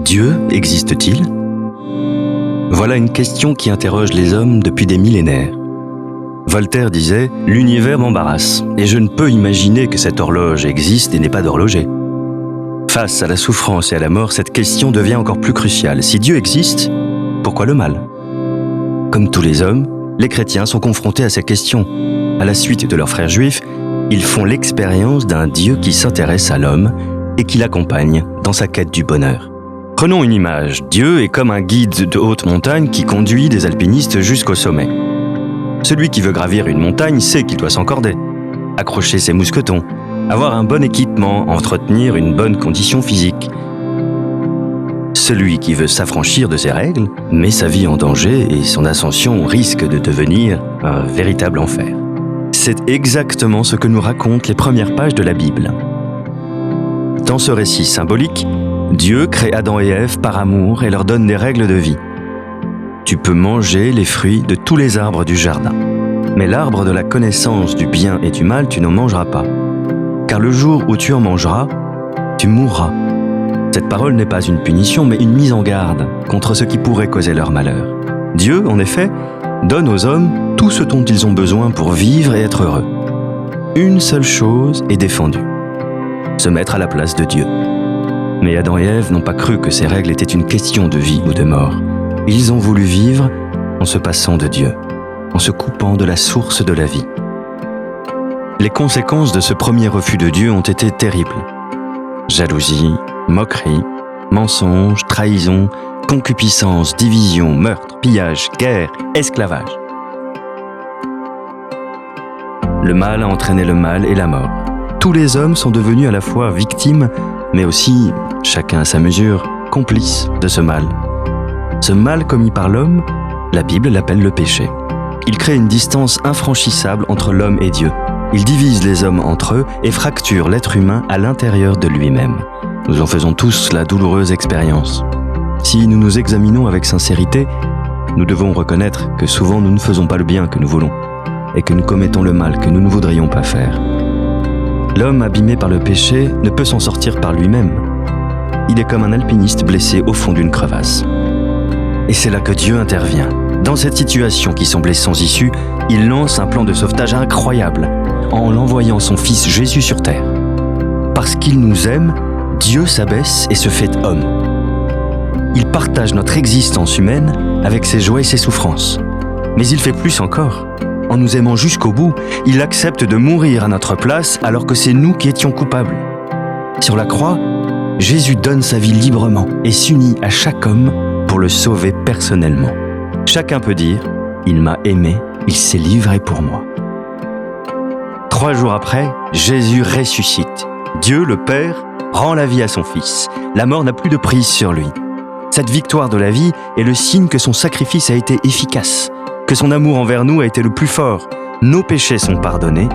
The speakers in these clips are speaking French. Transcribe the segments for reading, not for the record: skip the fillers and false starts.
Dieu existe-t-il ? Voilà une question qui interroge les hommes depuis des millénaires. Voltaire disait « L'univers m'embarrasse, et je ne peux imaginer que cette horloge existe et n'ait pas d'horloger ». Face à la souffrance et à la mort, cette question devient encore plus cruciale. Si Dieu existe, pourquoi le mal ? Comme tous les hommes, les chrétiens sont confrontés à ces questions. À la suite de leurs frères juifs, ils font l'expérience d'un Dieu qui s'intéresse à l'homme et qui l'accompagne dans sa quête du bonheur. Prenons une image. Dieu est comme un guide de haute montagne qui conduit des alpinistes jusqu'au sommet. Celui qui veut gravir une montagne sait qu'il doit s'encorder, accrocher ses mousquetons, avoir un bon équipement, entretenir une bonne condition physique. Celui qui veut s'affranchir de ces règles met sa vie en danger et son ascension risque de devenir un véritable enfer. C'est exactement ce que nous racontent les premières pages de la Bible. Dans ce récit symbolique, Dieu crée Adam et Ève par amour et leur donne des règles de vie. Tu peux manger les fruits de tous les arbres du jardin, mais l'arbre de la connaissance du bien et du mal, tu n'en mangeras pas. Car le jour où tu en mangeras, tu mourras. Cette parole n'est pas une punition, mais une mise en garde contre ce qui pourrait causer leur malheur. Dieu, en effet, donne aux hommes tout ce dont ils ont besoin pour vivre et être heureux. Une seule chose est défendue, se mettre à la place de Dieu. Mais Adam et Ève n'ont pas cru que ces règles étaient une question de vie ou de mort. Ils ont voulu vivre en se passant de Dieu, en se coupant de la source de la vie. Les conséquences de ce premier refus de Dieu ont été terribles. Jalousie, moquerie, mensonge, trahison, concupiscence, division, meurtre, pillage, guerre, esclavage. Le mal a entraîné le mal et la mort. Tous les hommes sont devenus à la fois victimes, mais aussi, chacun à sa mesure, complices de ce mal. Ce mal commis par l'homme, la Bible l'appelle le péché. Il crée une distance infranchissable entre l'homme et Dieu. Il divise les hommes entre eux et fracture l'être humain à l'intérieur de lui-même. Nous en faisons tous la douloureuse expérience. Si nous nous examinons avec sincérité, nous devons reconnaître que souvent nous ne faisons pas le bien que nous voulons et que nous commettons le mal que nous ne voudrions pas faire. L'homme abîmé par le péché ne peut s'en sortir par lui-même. Il est comme un alpiniste blessé au fond d'une crevasse. Et c'est là que Dieu intervient. Dans cette situation qui semblait sans issue, il lance un plan de sauvetage incroyable en l'envoyant son Fils Jésus sur terre. Parce qu'il nous aime, Dieu s'abaisse et se fait homme. Il partage notre existence humaine avec ses joies et ses souffrances. Mais il fait plus encore. En nous aimant jusqu'au bout, il accepte de mourir à notre place alors que c'est nous qui étions coupables. Sur la croix, Jésus donne sa vie librement et s'unit à chaque homme pour le sauver personnellement. Chacun peut dire « Il m'a aimé, il s'est livré pour moi ». 3 jours après, Jésus ressuscite. Dieu, le Père, rend la vie à son Fils. La mort n'a plus de prise sur lui. Cette victoire de la vie est le signe que son sacrifice a été efficace, que son amour envers nous a été le plus fort. Nos péchés sont pardonnés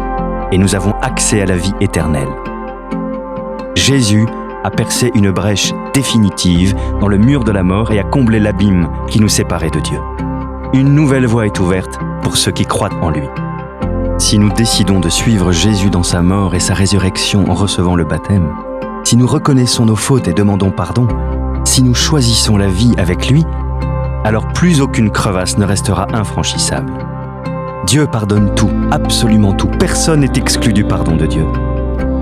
et nous avons accès à la vie éternelle. Jésus a percé une brèche définitive dans le mur de la mort et a comblé l'abîme qui nous séparait de Dieu. Une nouvelle voie est ouverte pour ceux qui croient en lui. Si nous décidons de suivre Jésus dans sa mort et sa résurrection en recevant le baptême, si nous reconnaissons nos fautes et demandons pardon, si nous choisissons la vie avec lui, alors plus aucune crevasse ne restera infranchissable. Dieu pardonne tout, absolument tout. Personne n'est exclu du pardon de Dieu.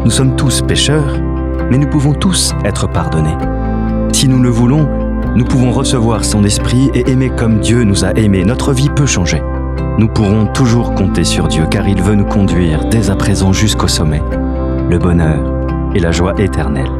Nous sommes tous pécheurs, mais nous pouvons tous être pardonnés. Si nous le voulons, nous pouvons recevoir son esprit et aimer comme Dieu nous a aimés. Notre vie peut changer. Nous pourrons toujours compter sur Dieu, car il veut nous conduire dès à présent jusqu'au sommet, le bonheur et la joie éternelle.